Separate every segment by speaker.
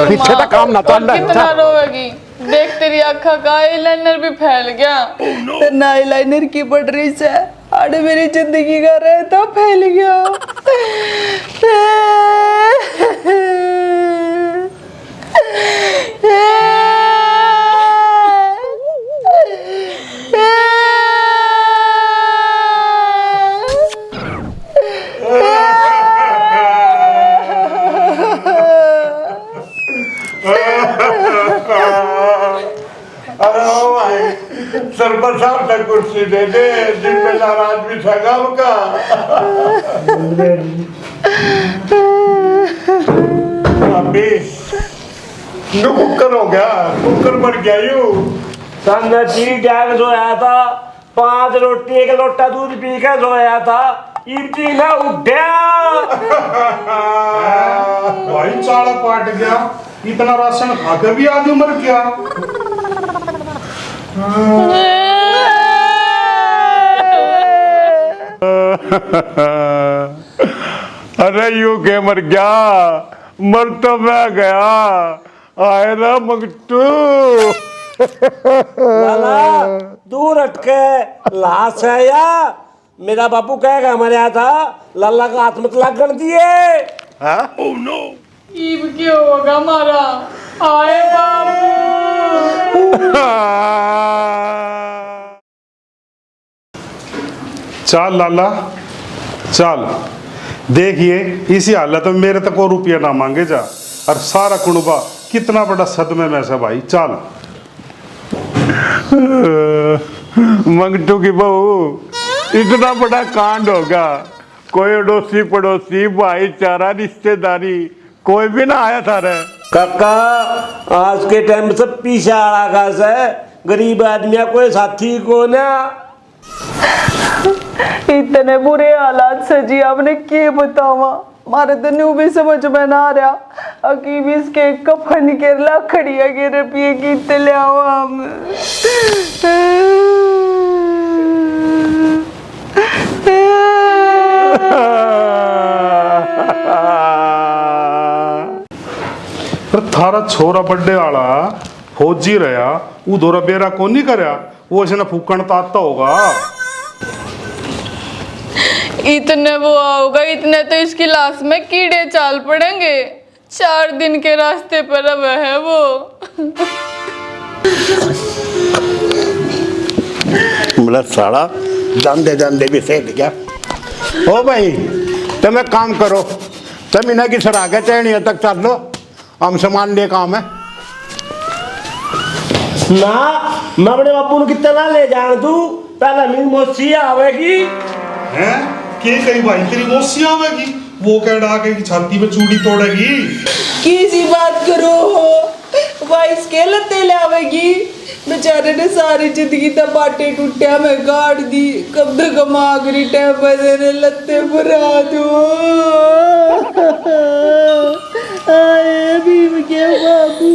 Speaker 1: पीछे का काम ना चल रहा है।
Speaker 2: कितना रोएगी? देख तेरी आँखों का आईलाइनर भी फैल गया।
Speaker 3: तो ना आईलाइनर की पड़ रही से अरे मेरी जिंदगी का रहता फैल गया।
Speaker 4: सरपंच साहब तक कुर्सी दे दे, जिम्मेदार आदमी सगा का। अभी कुकर हो गया, कुकर मर गया यू।
Speaker 5: संगति डैग सोया था, 5 रोटी 1 लोटा दूध पी के सोया था, इतनी ना उठा।
Speaker 4: भाई चाड़ा पाट गया, इतना राशन खाकर भी आदमी मर गया। अरे यू के मर गया, मर तो मैं गया, आए ना मंगटू।
Speaker 5: लाला दूर हटके लाश है या मेरा बापू कहेगा मरा था, लाला का हाथ मत लगन दिए।
Speaker 4: ओह नो,
Speaker 2: ईब क्या होगा हमारा? आए बाबू।
Speaker 4: चल लाला चल, देखिए इसी हालत में मेरे तक को रुपया ना मांगे जा, और सारा कुनबा कितना बड़ा सदमे में से भाई। चल मंगटू की बहू, इतना बड़ा कांड होगा, कोई अड़ोसी पड़ोसी भाईचारा रिश्तेदारी कोई भी ना आया था रे।
Speaker 5: काका आज के टाइम से पीछे आ रहा है, गरीब आदमी कोई साथी को ना।
Speaker 3: इतने बुरे हालात से जी आपने क्या बतावा, मारे तो न्यू भी समझ में ना आ रहा। अकीब इसके कफन के लकड़िया के रुपये की ले आवा हम।
Speaker 4: थारा छोरा बड्डे वाला फौजी रहा, वो दोरा बेरा को नहीं करया, वो ऐसे ना फूकण ताता होगा।
Speaker 2: इतने वो आओगा, इतने तो इसकी लाश में कीड़े चाल पड़ेंगे। 4 दिन के रास्ते पर अब है वो।
Speaker 1: मतलब साला जानते भी सेठ क्या। ओ भाई तुम एक काम करो, तुम इन्हें की सरा के चैनिया तक चल लो, हम सामान ले काम है
Speaker 5: ना। मैं अपने बापू ने कितना ले जान तू, पहले मेरी मौसी आवेगी।
Speaker 4: हैं के कहीं भाई तेरी मौसी आवेगी, वो कह डा के कि छाती पे चूड़ी तोड़ेगी।
Speaker 3: किसी बात करो हो वाइस के लते ले आवेगी। बेचारे ने सारी जिंदगी तब बाटे टूटिया में गाड़ दी, कब तक मागरी टाइम बदने लते बुरा दो। आए भीम के बाबू,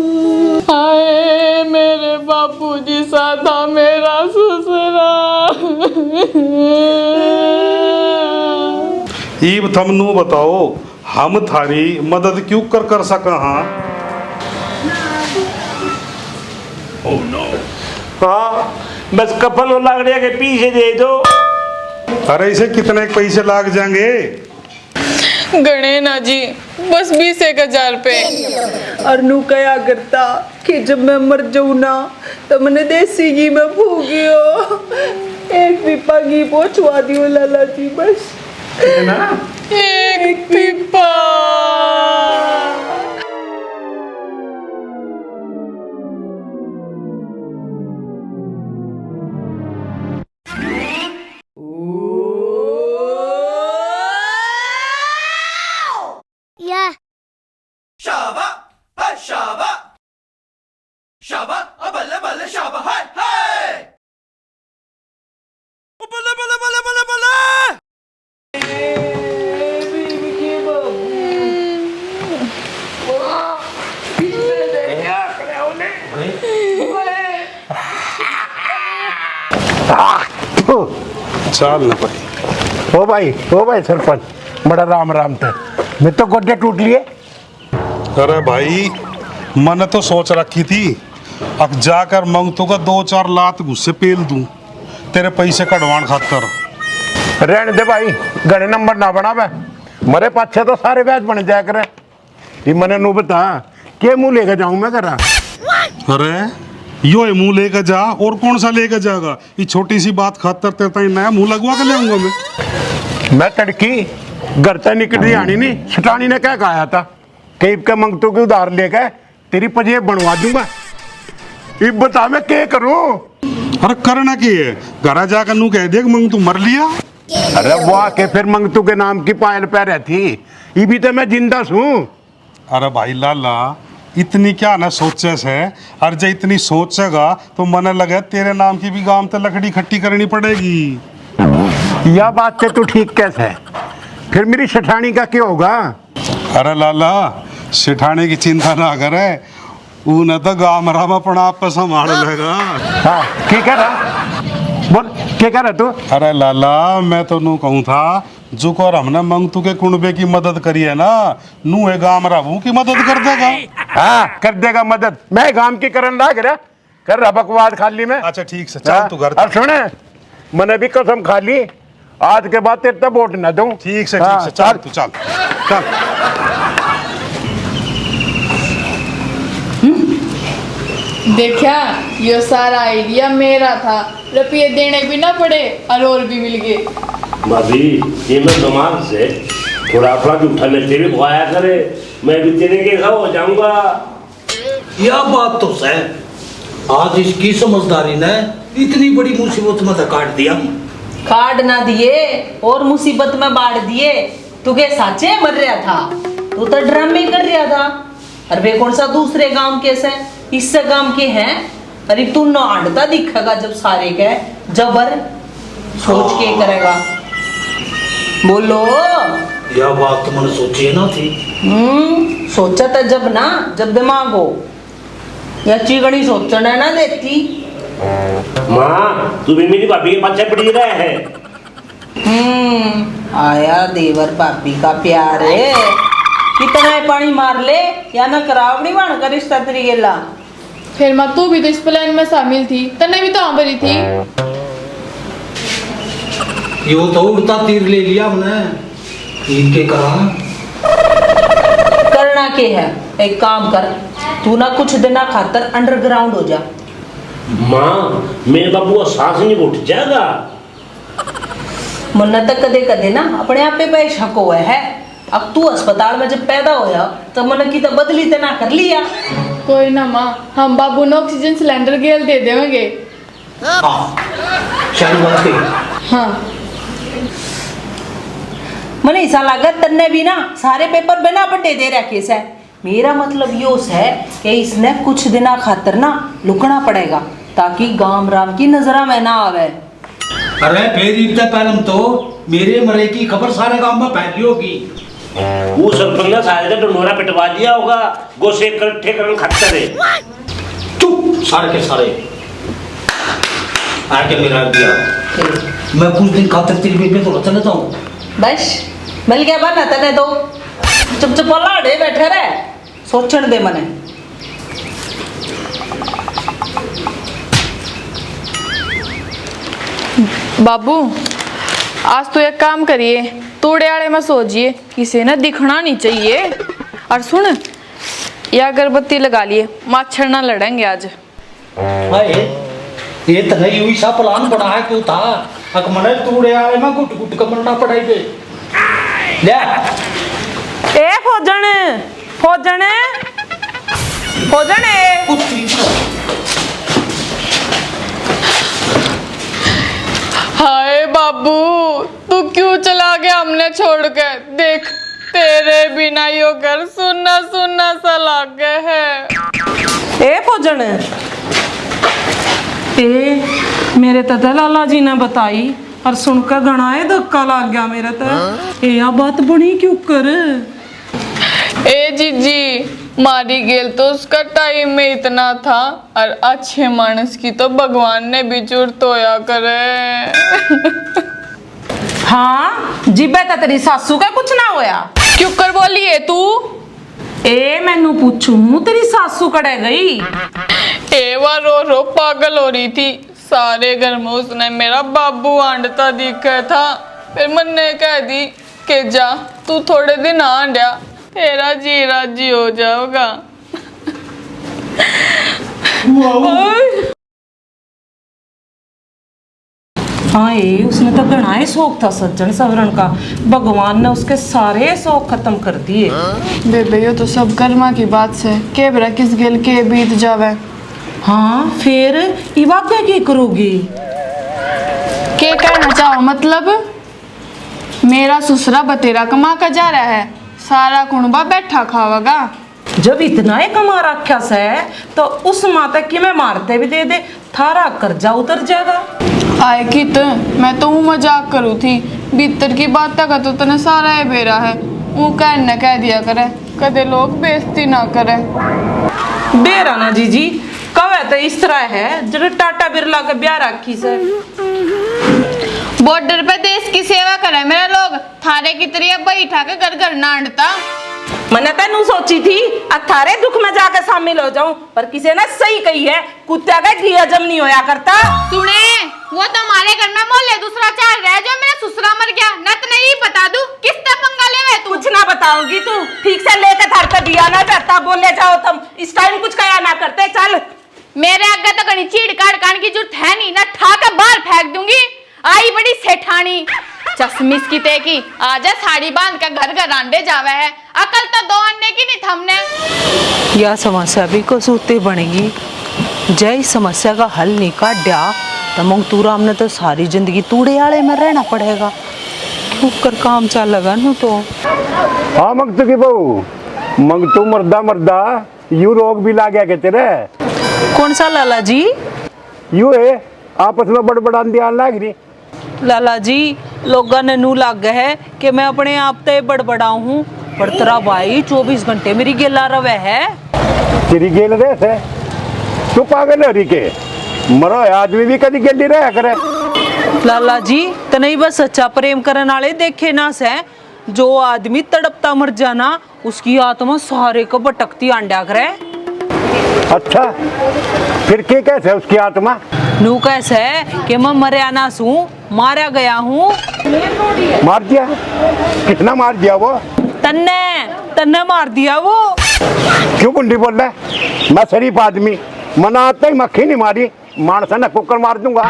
Speaker 2: आए मेरे बापू जी सा था मेरा ससुरा।
Speaker 4: ईब थम नू बताओ, हम थारी मदद क्यों कर सका। हाँ
Speaker 5: हाँ बस कफन और लागड़िया के पीछे दे दो।
Speaker 4: अरे इसे कितने पैसे लाग जाएंगे?
Speaker 2: गणे ना जी, बस 20,000 पे।
Speaker 3: और नू क्या करता कि जब मैं मर जाऊँ ना तो मैंने देसी घी में भूगियो, एक पिपा घी पहुँचवा दियो लाला जी बस।
Speaker 2: एक पिपा।
Speaker 6: शाबा शाबा शाबा बल्ले बल्ले शाबा हाय हाय बल्ले बल्ले बल्ले बल्ले बल्ले।
Speaker 4: चल ना भाई।
Speaker 1: ओ भाई सरपंच बड़ा राम राम थे। मैं तो गोड्डे टूट लिए।
Speaker 4: अरे भाई मैंने तो सोच रखी थी अब जाकर मंगतों का 2-4 लात गुस्से पेल दूं तेरे पैसे कटवान खातर।
Speaker 1: रहने दे भाई, गणे नंबर ना बना बे, मरे पाछे तो सारे बैच बन जाया करे। ये मैंने नू बता के मुंह लेकर जाऊं मैं करा।
Speaker 4: अरे यो मुंह लेकर जा और कौन सा लेकर जाएगा? ये छोटी सी बात खातर तेरे नया मुंह लगवा के ले आऊंगा
Speaker 1: मैं तड़की घर से निकली आनी नहीं, छटानी ने क्या कहा था कि के मंगतों की उधार लेकर तेरी पजेब बनवा दूंगा। इब बता मैं क्या करूं?
Speaker 4: अरे करना की है? घर जाकर नू कह दे मंग तू मर लिया।
Speaker 1: अरे वाह के फिर मंगतू के नाम की पायल पे रहती, ये भी तो मैं जिंदा हूँ।
Speaker 4: अरे भाई लाला इतनी क्या ना सोचे से, और जब इतनी सोचेगा तो मन लगे तेरे नाम की भी गांव ते लकड़ी इकट्ठी करनी पड़ेगी।
Speaker 1: यह बात से तू ठीक कैसे है? फिर मेरी शठानी का क्या होगा?
Speaker 4: अरे लाला सिठाने की चिंता ना करे, उन्हें तो गांव राम अपना आप पे संभाल लेगा।
Speaker 1: हाँ क्या कह रहा? बोल क्या कह रहा तू?
Speaker 4: अरे लाला मैं तो नू कहूँ था जो कर हमने मंगतू के कुंबे की मदद करी है ना, नू है गांव रामू की मदद कर देगा।
Speaker 1: हाँ कर देगा मदद, मैं गांव की करन लाग रहा कर रहा बकवास खाली में।
Speaker 4: अच्छा ठीक से चल तू घर।
Speaker 1: और सुने मैंने भी कसम खा ली आज के बाद तेरे तब वोट न दूं।
Speaker 4: ठीक से चल तू चल चल।
Speaker 2: देखा ये सारा आइडिया मेरा था, रुपये देने भी ना पड़े और भी मिल गए।
Speaker 5: भाभी ये मैं दिमाग से थोड़ा अपना जूठा मिर्ची भी खुआया करे, मैं भी तेरे के घाव हो जाऊंगा।
Speaker 7: यह बात तो सही, आज इसकी समझदारी ने इतनी बड़ी मुसीबत में तो काट दिया।
Speaker 3: काट ना दिए और मुसीबत में बांट दिए। तू के साचे मर रहा था, तू तो ड्रामे कर रहा था। और वे कौन सा दूसरे गांव के से इससे गांव के हैं? अरे तू नाड़ता दिखेगा जब सारे के जबर सोच के करेगा। बोलो
Speaker 7: यह बात तो मैंने सोची ना थी।
Speaker 3: सोचा था जब ना, जब दिमाग हो या चिगड़ी सोचना ना देती।
Speaker 5: माँ तू भी मेरी भाभी के पाछे पड़ी रहे है।
Speaker 3: आया देवर भाभी का प्यार है। कितना पानी मार ले या ना करावड़ी बन कर रिश्ता तेरी गेला।
Speaker 2: फिर माँ तू भी तो इस प्लान में शामिल थी, तन्ने भी तो हाँ भरी थी।
Speaker 7: यो तो उड़ता तीर ले लिया हमने, इनके कहा
Speaker 3: करना के है? एक काम कर, तू ना कुछ दिन खातर अंडरग्राउंड हो जा।
Speaker 5: माँ मेरे बाबू का सांस नहीं उठ जाएगा।
Speaker 3: मुन्ना तक कदे कदे ना अपने आप पे पैसा को है। अब तू अस्पताल में जब पैदा होया तो मन की तो बदली तो ना कर लिया।
Speaker 2: कोई ना माँ, हम बाबू ने ऑक्सीजन सिलेंडर गेल दे देंगे।
Speaker 7: हाँ शायद बात है।
Speaker 2: हाँ
Speaker 3: मने ऐसा लागत तन्ने भी ना सारे पेपर बिना पट्टे दे रखे से। मेरा मतलब यो है कि इसने कुछ दिना खातर ना लुकना पड़ेगा ताकि गांव राम की नजरा में ना आवे।
Speaker 7: अरे फिर इतना पहले तो मेरे मरे की खबर सारे गांव में फैली होगी।
Speaker 5: वो सरपंच सारे तो डोरा पिटवा दिया होगा, गोसे इकट्ठे करन खातर है।
Speaker 7: चुप सारे के सारे आके मेरा दिया। मैं कुछ दिन खातर तेरी बेबे तो चले जाऊं।
Speaker 3: बस मिल गया बना तने तो चुप चुप लाड़े बैठे रहे, सोचण दे मने।
Speaker 2: बाबू आज तो एक काम करिए, तोड़े आड़े में सोचिए, किसी ने दिखना नहीं चाहिए। और सुन या अगरबत्ती लगा लिए, मच्छर ना लड़ेंगे आज।
Speaker 7: हाय ये तो नहीं हुई सा प्लान बना है क्यों था? अक मने तूड़े आए में गुट गुट कमरना पड़ाई पे ले।
Speaker 3: ए फौजन फौजन फौजन
Speaker 2: हाय बाबू तू क्यों चला गया हमने छोड़ के? देख तेरे बिना यो घर सुनना सुनना सा लागे है।
Speaker 3: ए फौजन ए मेरे तथा लाला जी ने बताई और सुनकर गणाए धक्का लग गया मेरे तो। ये बात बनी क्यों कर?
Speaker 2: ए जीजी मारी गेल तो उसका टाइम में इतना था, और अच्छे मानस की तो भगवान ने भी चूर तोया करे।
Speaker 8: हाँ जिबे तो तेरी सासू का कुछ ना होया।
Speaker 2: क्यों कर बोली है तू?
Speaker 8: ए मैनू पूछूं तेरी सासू कड़े गई?
Speaker 2: एवा रो रो पागल हो रही थी। सारे घर में उसने मेरा बाबू आंडता दिखा था। फिर मैंने कह दी कि जा तू थोड़े दिन आंडया, तेरा जी राजी हो जाओगा।
Speaker 8: हाँ ये उसने तो घना ही शौक था सज्जन सवरण का, भगवान ने उसके सारे शौक खत्म कर दिए।
Speaker 2: बेबे ये तो सब कर्मा की बात से के बरा किस गेल के बीत जावे।
Speaker 8: हाँ फिर इवाके की करोगी?
Speaker 2: के कहना चाहो मतलब? मेरा ससुरा बतेरा कमा का जा रहा है, सारा कुणबा बैठा खावागा।
Speaker 8: जब इतना ही कमा रखा से तो उस माता की मैं मारते भी दे दे, थारा कर्जा उतर जाएगा।
Speaker 2: आए कित मैं तो मजाक करूँ थी, भीतर की बात का तो तने सारा है बेरा है। वो कहने कह दिया करे, कदे लोग बेइज्जती ना करे।
Speaker 8: बेरा ना जीजी कवे तो इस तरह है जो टाटा बिरला के ब्याह राखी से।
Speaker 2: बॉर्डर पे देश की सेवा करे मेरे लोग, थारे की तरह बैठा के घर घर नांडता।
Speaker 8: मैंने तेनू सोची थी अथारे दुख में जाकर शामिल हो जाऊं, पर किसी ने सही कही है, कुत्ता का घी हजम नहीं होया करता।
Speaker 2: सुने वो तो हमारे घर में मोहल्ले दूसरा चाल रहा है जो मेरा ससुरा मर गया। नत नहीं बता दूं किससे पंगा ले तू?
Speaker 8: कुछ ना बताओगी तू, ठीक से लेके थार पे दिया ना जाता, बोले जाओ तुम इस टाइम कुछ कया ना करते। चल
Speaker 2: मेरे आगे तो कहीं चीड़ काट कान की जरूरत है नहीं ना, ठा के बाहर फेंक दूंगी। आई बड़ी सेठानी चश्मिश की ते की आजा साड़ी बांध के घर घर आंडे जावे है, अकल तो दो अन्ने की नहीं थमने।
Speaker 9: यह समस्या भी को सूते बनेगी। जय समस्या का हल नहीं काढ़ा तो मंगतूरा हमने तो सारी जिंदगी तूड़े आले में रहना पड़ेगा। क्यों कर काम चल लगा नू तो।
Speaker 1: हाँ मंगतू की बहू, मंगतू मर्दा मर्दा यू रोग भी ला गया के तेरे।
Speaker 9: कौन सा लाला जी?
Speaker 1: यू है आपस में बड़बड़ान दिया लाग रही।
Speaker 9: लाला जी लोगों ने नू लाग गया है कि मैं अपने आप ते बड़बड़ाऊ हूँ, पर तेरा भाई 24 घंटे मेरी गेला रवे है।
Speaker 1: तेरी गेल रेस है, तू पागल है री के मरो आदमी भी कभी गेली रहा करे।
Speaker 9: लाला जी तो नहीं बस सच्चा प्रेम करने वाले देखे ना से, जो आदमी तड़पता मर जाना उसकी आत्मा सारे को भटकती आंडा करे।
Speaker 1: अच्छा फिर के कैसे उसकी आत्मा?
Speaker 9: नू कैसे है कि मैं मरिया ना सू, मारा गया हूँ।
Speaker 1: मार दिया? कितना मार दिया वो?
Speaker 9: तन्ने तन्ने मार दिया वो।
Speaker 1: क्यों कुंडी बोल रहा है? मैं शरीफ आदमी, मना आता ही मक्खी नहीं मारी, मानसा ने कुकर मार दूंगा।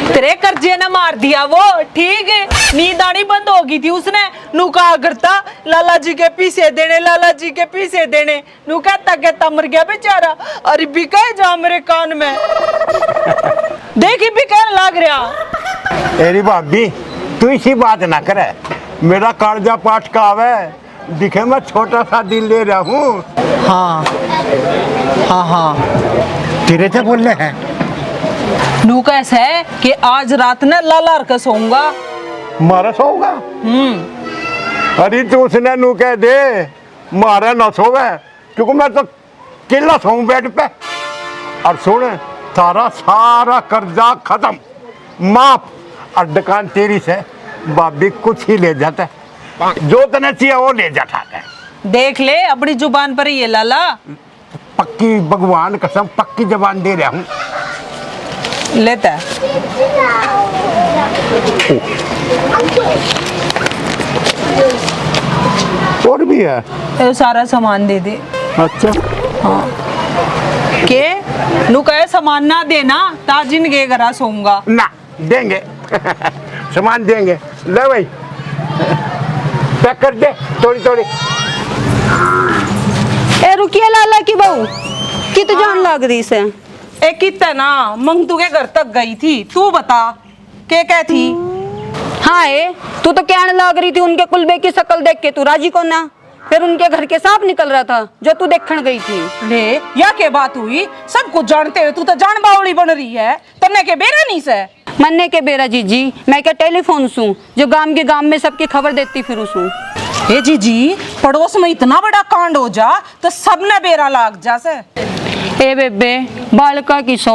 Speaker 9: तेरे कर्जे ने मार दिया वो, ठीक है। नींद आनी बंद हो गई थी उसने। नू कहा करता लाला जी के पीछे देने, लाला जी के पीछे देने। नू कहता कहता मर गया बेचारा। अरे बिका जा मेरे कान में देखी बिकन लग रहा।
Speaker 1: एरी भाभी तू इसी बात ना करे, मेरा कालजा पाठ का आवे दिखे मैं छोटा सा दिल ले रहा हूँ।
Speaker 9: हाँ हाँ हाँ
Speaker 1: तेरे से बोल रहे हैं।
Speaker 9: नू कैसे है कि आज रात ने लाला के सोऊंगा।
Speaker 1: मारा सोऊंगा? अरे तू उसने नू कह दे मारा ना सोवे, क्योंकि मैं तो केला सोऊं बेड पे। और सुन तारा सारा कर्जा खत्म, माफ। और दुकान तेरी से भाभी कुछ ही ले जाता है, जो तने चाहिए वो ले जाता है।
Speaker 9: देख ले अपनी जुबान पर ये लाला।
Speaker 1: पक्की भगवान कसम पक्की जबान दे रहा हूँ।
Speaker 9: लेता है।
Speaker 1: और भी है?
Speaker 9: ये सारा सामान दे दे।
Speaker 1: अच्छा
Speaker 9: हाँ के नू कहे सामान ना देना ताजिन के घरा सोऊंगा
Speaker 1: ना, देंगे सामान देंगे। ले भाई पैक कर दे थोड़ी थोड़ी।
Speaker 10: ए रुकिए लाला की बहू की तो जान लग रही से।
Speaker 8: एक कितना ना मंगतू के घर तक गई थी, तू बता के क्या थी?
Speaker 10: हाँ तू तो कहने लग रही थी उनके कुलबे की शक्ल देख के तू राजी को ना, फिर उनके घर के सांप निकल रहा था जो तू देखने गई थी।
Speaker 8: ले या के बात हुई, सब कुछ जानते हुए तू तो जान बावली बन रही है। तन्ने के बेरा नहीं से
Speaker 10: मन्ने के बेरा जीजी, मैं क्या टेलीफोन सू जो गांव के गांव में सबकी खबर देती फिर सू।
Speaker 8: हे जीजी पड़ोस में इतना बड़ा कांड हो जा तो सबने बेरा लाग जा से।
Speaker 10: ए बेबे बालका की सो,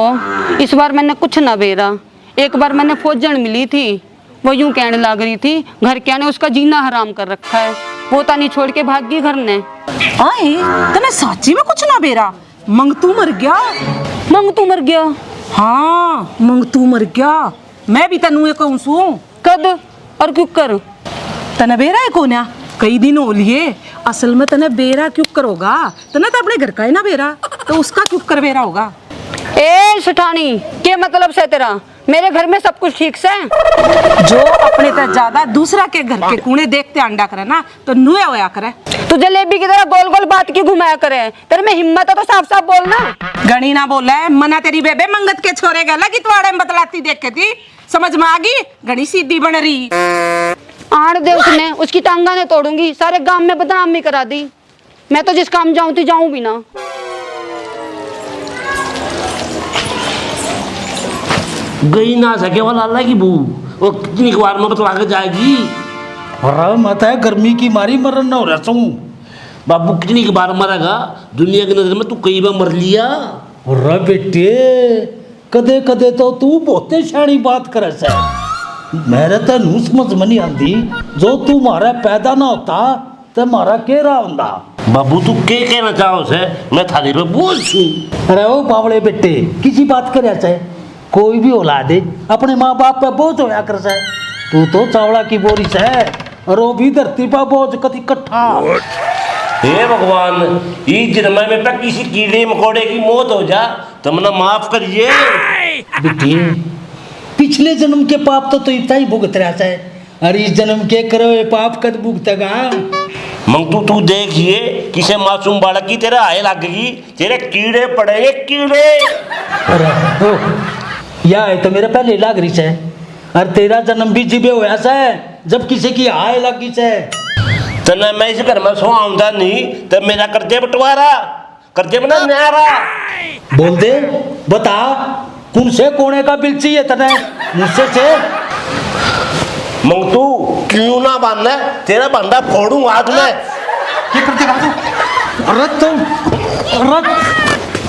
Speaker 10: इस बार मैंने कुछ ना बेरा। एक बार मैंने फौजन मिली थी, वो यूं कहने लग रही थी घर क्या ने उसका जीना हराम कर रखा है, वो तानी छोड़ के भाग गई घर ने।
Speaker 8: आए तने साची में कुछ ना बेरा, मंगतू मर गया।
Speaker 10: मंगतू मर गया?
Speaker 8: हाँ मंगतू मर गया। मैं भी तनु कहूँ सू।
Speaker 10: कद और क्यों कर?
Speaker 8: तने बेरा है कोन्या कई दिन हो लिए। असल में तने बेरा क्यों करोगा, तने तो अपने घर का ही ना बेरा, तो उसका क्यों कर बेरा होगा।
Speaker 10: ए सुठानी, क्या मतलब से तेरा? मेरे घर में सब कुछ ठीक से?
Speaker 8: जो अपने से ज्यादा दूसरा के घर के कूने देखते अंडा करे ना, तो नुए होया करे।
Speaker 10: तू जलेबी की तरह गोल गोल बात क्यों घुमाया करे? तेरे में हिम्मत है तो साफ साफ बोलना।
Speaker 8: गणी ना बोला है, मना तेरी बेबे मंगत के छोरे गला की तुम्हारे में बतलाती देख के थी, समझ में आ गई? गणी सीधी बन रही।
Speaker 10: आड़ दे उसने, उसकी टांगा ने तोड़ूंगी, सारे गांव में बदनामी करा दी। मैं तो जिस काम जाऊं थी जाऊं भी ना।
Speaker 5: गई ना सके वाला अल्लाह की बू, वो कितनी बार में बतला के जाएगी।
Speaker 7: और मत है गर्मी की मारी मरन ना हो रहा हूँ।
Speaker 5: बाबू कितनी की बार मरेगा, दुनिया की नजर में तू कई बार मर लिया।
Speaker 7: और बेटे कदे कदे तो तू बहुते शानी बात करे से, मेरे तो नू समझ में नहीं आती। जो तू मारा पैदा ना होता तो मारा के रहा होंदा।
Speaker 5: बाबू तू के कहना चाहो से, मैं थाली पे बोझ छूं।
Speaker 7: अरे ओ बावड़े बेटे, किसी बात करे चाहे कोई भी औलाद है अपने माँ बाप पे बोझ होया कर से। तू तो चावड़ा की बोरी से, और वो भी धरती पर बोझ कति इकट्ठा।
Speaker 5: हे भगवान, इस जन्म में पे किसी कीड़े मकोड़े की मौत हो जा तो मना माफ करिए।
Speaker 7: बेटी पिछले जन्म के पाप तो इतना ही भुगत रहा है, और इस जन्म के करे हुए पाप कद भुगतेगा।
Speaker 5: मंगतू तू देखिए किसे मासूम बालक की तेरा आए लगेगी, तेरे कीड़े पड़ेंगे कीड़े।
Speaker 7: अरे ओ, या है तो मेरा पहले लाग रही है, और तेरा जन्म भी जिबे हो ऐसा है जब किसी की आए लगी है।
Speaker 5: तना मैं इस घर में सो आऊंगा नहीं तो मेरा कर्जे बंटवारा, कर्जे बना न्यारा।
Speaker 7: बोल दे, बता कौन से कोने का बिल चाहिए तने मुझसे से।
Speaker 5: मंगतू क्यों ना बांधना, तेरा बंदा फोड़ू हाथ में।
Speaker 7: ये करते रहा तू। अरे तुम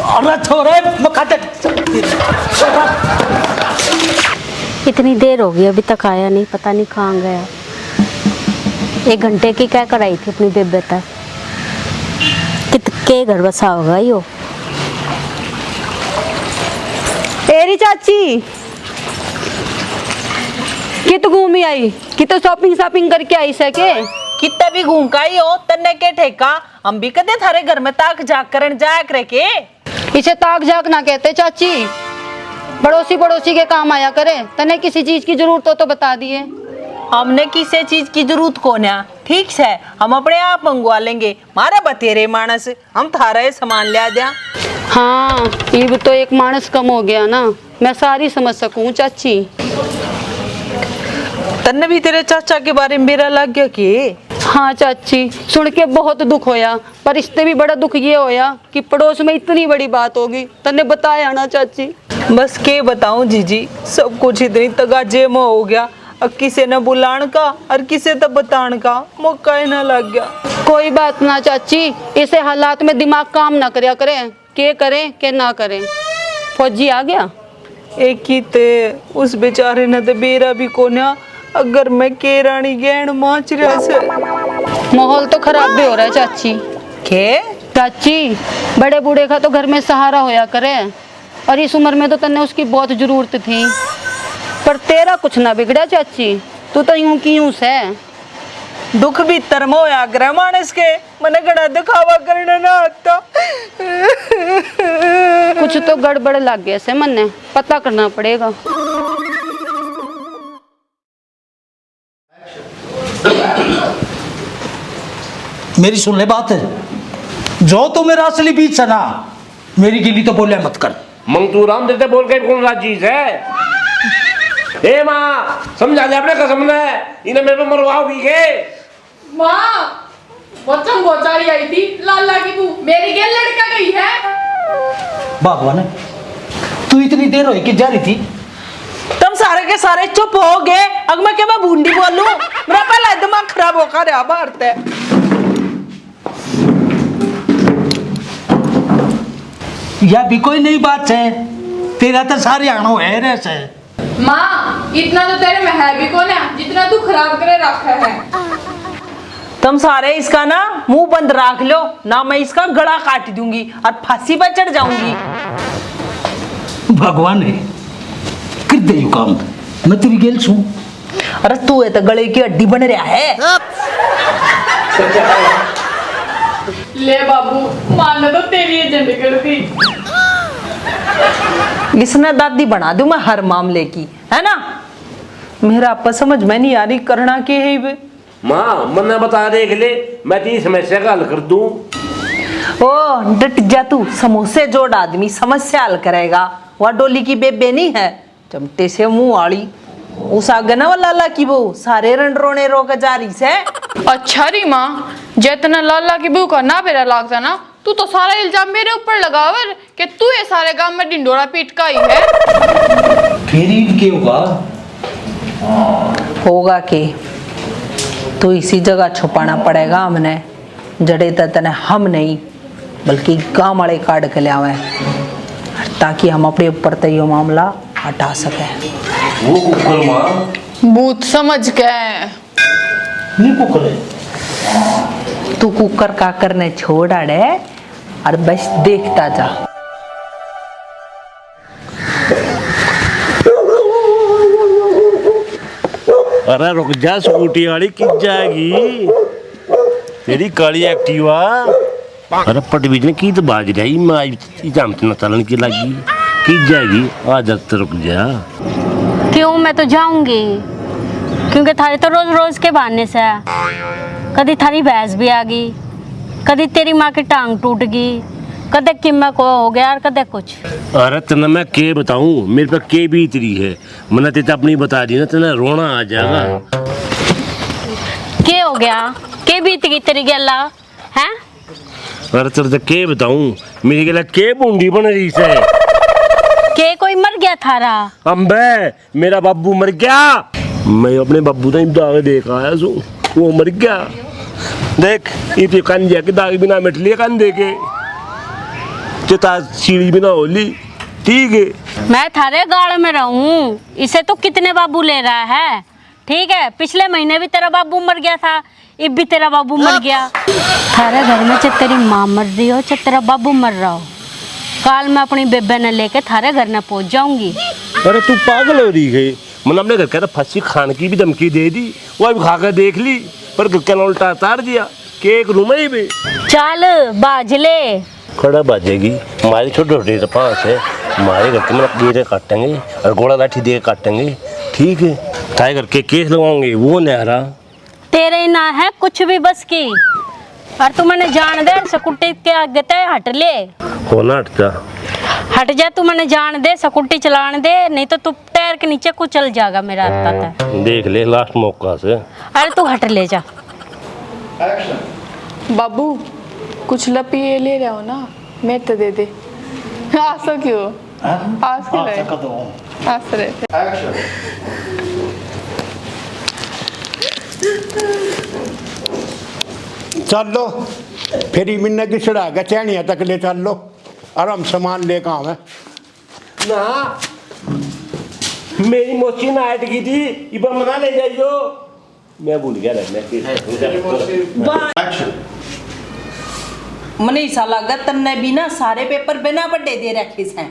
Speaker 7: अरे छोरे मखाते।
Speaker 11: इतनी देर हो गई अभी तक आया नहीं, पता नहीं कहाँ गया। 1 घंटे की क्या कराई थी अपनी बेबे तक, कितने घर बसा होगा यो।
Speaker 10: एरी चाची कित घूमी आई, कित शॉपिंग करके आई सके?
Speaker 9: कितने भी घूम का ही हो, तन्ने के ठेका। हम भी कदे थारे घर में ताक झाक करन जाया करे के।
Speaker 10: इसे ताक झाक ना कहते चाची, पड़ोसी के काम आया करे। तने किसी चीज की जरूरत हो तो बता दिए।
Speaker 9: हमने किसी चीज की जरूरत को ना, ठीक है हम अपने आप मंगवा लेंगे। मारा बतेरे मानस, हम थारा सामान लिया दिया।
Speaker 10: हाँ ये भी तो एक मानस कम हो गया ना, मैं सारी समझ सकूं चाची।
Speaker 9: तन्ने भी तेरे चाचा के बारे में मेरा लग गया कि?
Speaker 10: हाँ चाची, सुन के बहुत दुख होया, पर इससे भी बड़ा दुख ये होया कि पड़ोस में इतनी बड़ी बात होगी, तन्ने बताया ना चाची।
Speaker 9: बस के बताऊं जीजी, सब कुछ इतनी तगाजे में हो गया। अब किसे न बुलान का और किसे तो बतान का मौका ही ना लग गया।
Speaker 10: कोई बात ना चाची, ऐसे हालात में दिमाग काम ना करया करे, के करें के ना करें। फौजी आ गया?
Speaker 9: एक ही ते उस बेचारे ने तो बेरा भी कोन्या, अगर मैं के रानी गैन माच रहा से।
Speaker 10: माहौल तो खराब भी हो रहा है चाची।
Speaker 9: के
Speaker 10: चाची बड़े बूढ़े का तो घर में सहारा होया करे, और इस उम्र में तो तन्ने उसकी बहुत जरूरत थी। पर तेरा कुछ ना बिगड़ा चाची, तू तो यूं की यूं से।
Speaker 9: दुख भी तरमो या ग्रह मानस के मने गड़ा दिखावा करना ना आता।
Speaker 10: कुछ तो गड़बड़ लग गया से मन ने, पता करना पड़ेगा।
Speaker 7: मेरी सुन ले बात है, जो तो मेरा असली बीच है ना, मेरी गिली तो बोले मत कर।
Speaker 5: मंगतू राम देते बोल के कौन राजी है? ए माँ समझा दे अपने कसम ने, इन्हें मेरे पे मरवाओगी के?
Speaker 2: माँ बच्चन गोचारी आई थी, लाला की बू मेरी गेल लड़का गई है।
Speaker 7: भगवान तू इतनी देर हो कि जा रही थी?
Speaker 9: तुम सारे के सारे चुप हो गए। अब मैं क्या मैं बूंदी बोलूं? मेरा पहला दिमाग खराब होकर रहा भारत है।
Speaker 7: यह भी कोई नई बात है, तेरा तो सारे आनो है रे से।
Speaker 2: माँ इतना तो तेरे में है भी कौन है जितना तू खराब करे रखा है।
Speaker 9: तुम सारे इसका ना मुंह बंद रख लो ना, मैं इसका गला काट दूंगी और फांसी पर चढ़ जाऊंगी।
Speaker 7: भगवान है कर दे यू काम, मैं तेरी गेल छू।
Speaker 9: अरे तू है तो गले की हड्डी बन रहा है।
Speaker 2: ले बाबू मानो तो तेरी एजेंट कर दी।
Speaker 9: इसने दादी बना दूं मैं हर मामले की, है ना। मेरा आपका समझ में नहीं आ रही करना के है वे।
Speaker 5: माँ मन्ना बता देख ले, मैं तेरी समस्या का हल कर दूं।
Speaker 9: ओ डट जा तू, समोसे जोड़ आदमी समस्या हल करेगा। वह डोली की बेबे नहीं है चमटे से मुंह वाली, उस आगे ना लाला की वो सारे रंड रोने रोक जा रही से।
Speaker 2: अच्छा री माँ, जितना लाला की बहू का ना बेरा लागता ना, तू तो सारा इल्जाम मेरे ऊपर लगावर कि तू ये सारे गांव में डिंडोरा पीट का ही है।
Speaker 7: फिर इनके
Speaker 9: होगा के तो इसी जगह छुपाना पड़ेगा हमने, जड़े तने हम नहीं बल्कि गांव वाले काट के ले आवे, ताकि हम अपने ऊपर तय मामला हटा सके।
Speaker 5: वो कुकर माँ
Speaker 2: भूत समझ के
Speaker 7: नहीं कुकरे
Speaker 9: तू कुकर का करने छोड़ आड़े और बस देखता जा।
Speaker 5: अरे रुक जा, स्कूटी वाली किस जाएगी तेरी काली एक्टिवा। अरे पटवीजन की तो बाज रही, मैं आज जामत न चलन की लगी किस जाएगी। आज तो रुक जा।
Speaker 11: क्यों, मैं तो जाऊंगी, क्योंकि थारे तो रोज रोज के बहाने से है। कभी थारी भैंस भी आ गई, कभी तेरी माँ की टांग टूट गई, कदे किम्मा को हो गया और कदे कुछ।
Speaker 5: अरे तना मैं के बताऊं, मेरे पे के बीत रही है। मैंने तेरे अपनी बता दी ना, तना रोना आ जाएगा।
Speaker 11: के हो गया, के बीत गई तेरी गला हैं?
Speaker 5: अरे तेरे के बताऊं, मेरी गला के बूंदी बन रही से।
Speaker 11: के कोई मर गया थारा?
Speaker 5: अम्बे मेरा बाबू मर गया। मैं अपने बाबू का दाग देख आया सू, वो मर गया। देख ये कान जाके दाग बिना मिट लिया, कान देके चिता सीढ़ी बिना होली। ठीक है,
Speaker 11: मैं थारे गाड़ में रहूं, इसे तो कितने बाबू ले रहा है। ठीक है, पिछले महीने भी तेरा बाबू मर गया था, अब भी तेरा बाबू मर गया। थारे घर में चाहे तेरी माँ मर रही हो चाहे तेरा बाबू मर रहा हो, काल मैं अपनी बेबे ने लेके थारे घर में पहुंच जाऊंगी।
Speaker 5: अरे तू पागल हो रही है। मैंने अपने घर का फंसी खाने की भी धमकी दे दी, वो भी खा कर देख ली, पर क्या उल्टा तार दिया कि एक रूम ही भी।
Speaker 11: चल बाजले
Speaker 5: खड़ा बाजेगी, हमारी छोटे छोटे पास है, हमारे घर के मतलब दे काटेंगे और गोला लाठी दे काटेंगे। ठीक है, ताए घर के केस लगवाओगे वो नहरा
Speaker 11: तेरे ही ना है कुछ भी बस की। और तू मैंने जान दे, सकुटी के आगे ते हट ले।
Speaker 5: होना हटता
Speaker 11: हट जा, तू मैंने जान दे, सकुटी चलाने दे, नहीं तो तू पैर के नीचे कुचल जाएगा मेरा आता था।
Speaker 5: देख ले लास्ट मौका से।
Speaker 11: अरे तू हट ले जा।
Speaker 2: बाबू कुछ लपिए ले रहे हो ना, मैं तो दे दे। आसो क्यों आस के रहे आस रहे।
Speaker 1: चल लो फिर मिन्ना की चढ़ा के चैनिया तक ले चल लो, और हम सामान लेकर आवे
Speaker 5: ना। मेरी मोची ना हट गई थी, इबा मना ले जाइयो। मैं भूल गया
Speaker 9: मने ऐसा लगा तन्ने भी ना सारे पेपर बिना बड़े दे रखे हैं।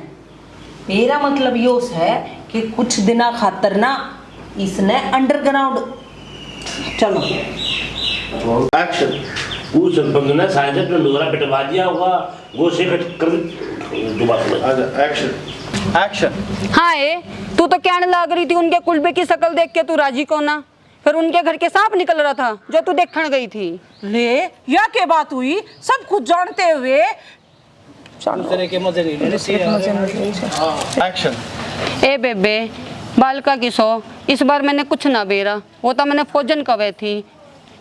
Speaker 9: मेरा मतलब यो है कि कुछ दिना खातर ना इसने अंडरग्राउंड चलो
Speaker 5: एक्शन। वो सरपंच ने शायद डंडोरा पिटवा दिया होगा, वो से कट कर दोबारा एक्शन।
Speaker 6: एक्शन।
Speaker 10: हाँ तू तो कहने लग रही थी उनके कुलबे की शक्ल देख के तू राजी को ना, फिर उनके घर के सांप निकल रहा था जो तू देखने गई थी।
Speaker 8: ले या के बात हुई, सब कुछ जानते हुए
Speaker 6: एक्शन।
Speaker 10: ए बेबे बालका किसो, इस बार मैंने कुछ ना बेरा, वो तो मैंने फौजन कवे थी,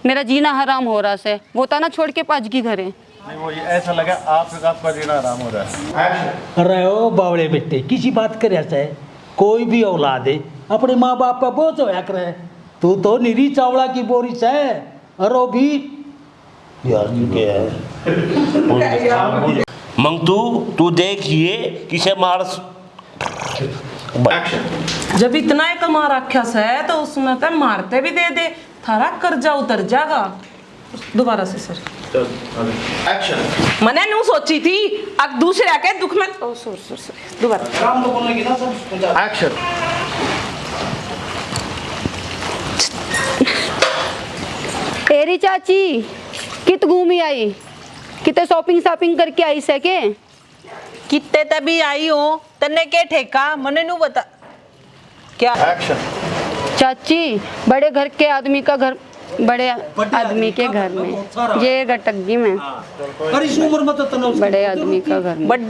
Speaker 10: मेरा जीना हराम हो रहा से, वो तो ना छोड़ के पाज की घरे।
Speaker 6: नहीं वो ऐसा लगा आपका जीना आराम हो रहा है। एक्शन।
Speaker 7: अरे ओ बावड़े बेटे किसी बात करे ऐसे, कोई भी औलाद है अपने माँ बाप का बोझ होया करे। तू तो निरी चावला की बोरिस है, और भी यार क्या है
Speaker 5: मंगतू तू देखिए किसे मार
Speaker 8: जब इतना ही कमा रखा है तो उसमें तो मारते भी दे दे, थारा कर्जा उतर जाएगा। दोबारा से सर। मैंने नू सोची थी अब दूसरे आके दुख में दोबारा
Speaker 10: तेरी चाची कित घूमी आई, किते शॉपिंग करके आई सके?
Speaker 9: कितने तभी आई हो, तन्ने के ठेका मने नू बता क्या।
Speaker 10: चाची बड़े घर के आदमी का घर, बड़े आदमी के घर में ये गटगी में
Speaker 7: पर इस उम्र में तो तने
Speaker 10: बड़े आदमी का घर में
Speaker 9: बड़े